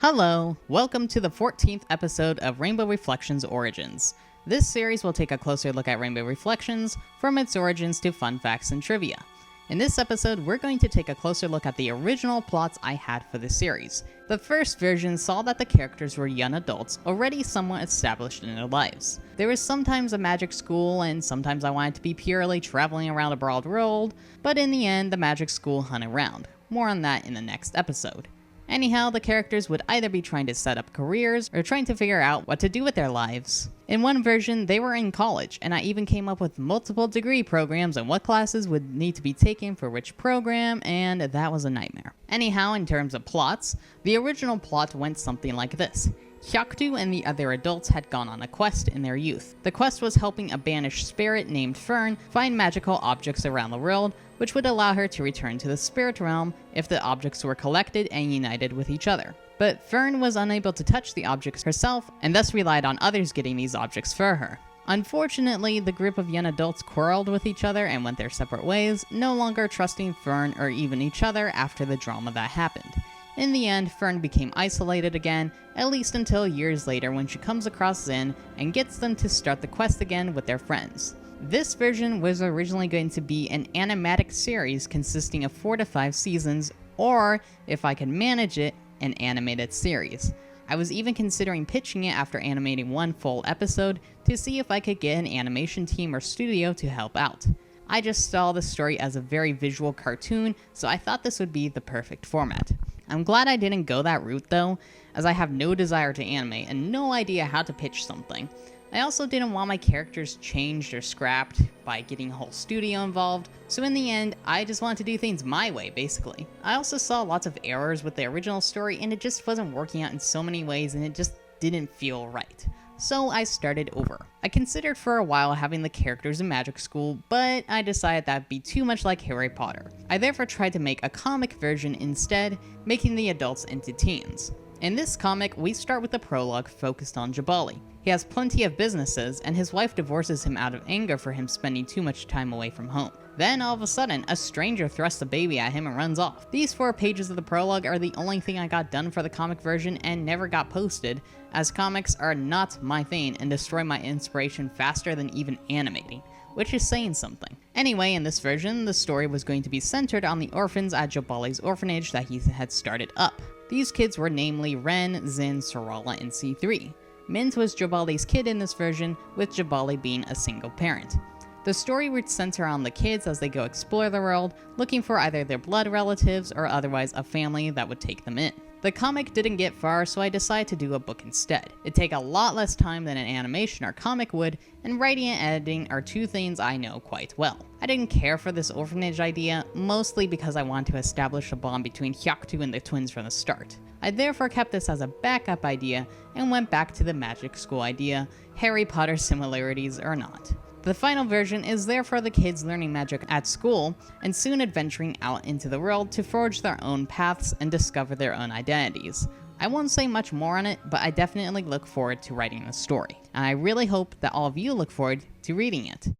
Hello, welcome to the 14th episode of Rainbow Reflections Origins. This series will take a closer look at Rainbow Reflections, from its origins to fun facts and trivia. In this episode, we're going to take a closer look at the original plots I had for the series. The first version saw that the characters were young adults, already somewhat established in their lives. There was sometimes a magic school, and sometimes I wanted to be purely traveling around a broad world, but in the end, the magic school hung around. More on that in the next episode. Anyhow, the characters would either be trying to set up careers or trying to figure out what to do with their lives. In one version, they were in college, and I even came up with multiple degree programs and what classes would need to be taken for which program, and that was a nightmare. Anyhow, in terms of plots, the original plot went something like this. Hyaktu and the other adults had gone on a quest in their youth. The quest was helping a banished spirit named Fern find magical objects around the world, which would allow her to return to the spirit realm if the objects were collected and united with each other. But Fern was unable to touch the objects herself, and thus relied on others getting these objects for her. Unfortunately, the group of young adults quarreled with each other and went their separate ways, no longer trusting Fern or even each other after the drama that happened. In the end, Fern became isolated again, at least until years later when she comes across Zin and gets them to start the quest again with their friends. This version was originally going to be an animatic series consisting of 4 to 5 seasons, or, if I could manage it, an animated series. I was even considering pitching it after animating one full episode to see if I could get an animation team or studio to help out. I just saw the story as a very visual cartoon, so I thought this would be the perfect format. I'm glad I didn't go that route though, as I have no desire to animate and no idea how to pitch something. I also didn't want my characters changed or scrapped by getting a whole studio involved, so in the end, I just wanted to do things my way, basically. I also saw lots of errors with the original story and it just wasn't working out in so many ways and it just didn't feel right. So I started over. I considered for a while having the characters in magic school, but I decided that'd be too much like Harry Potter. I therefore tried to make a comic version instead, making the adults into teens. In this comic, we start with a prologue focused on Jabali. He has plenty of businesses, and his wife divorces him out of anger for him spending too much time away from home. Then, all of a sudden, a stranger thrusts a baby at him and runs off. These 4 pages of the prologue are the only thing I got done for the comic version and never got posted, as comics are not my thing and destroy my inspiration faster than even animating, which is saying something. Anyway, in this version, the story was going to be centered on the orphans at Jabali's orphanage that he had started up. These kids were namely Ren, Zin, Sarala, and C3. Mint was Jabali's kid in this version, with Jabali being a single parent. The story would center on the kids as they go explore the world, looking for either their blood relatives or otherwise a family that would take them in. The comic didn't get far, so I decided to do a book instead. It'd take a lot less time than an animation or comic would, and writing and editing are 2 things I know quite well. I didn't care for this orphanage idea, mostly because I wanted to establish a bond between Hyaktu and the twins from the start. I therefore kept this as a backup idea and went back to the magic school idea, Harry Potter similarities or not. The final version is therefore the kids learning magic at school and soon adventuring out into the world to forge their own paths and discover their own identities. I won't say much more on it, but I definitely look forward to writing the story, and I really hope that all of you look forward to reading it.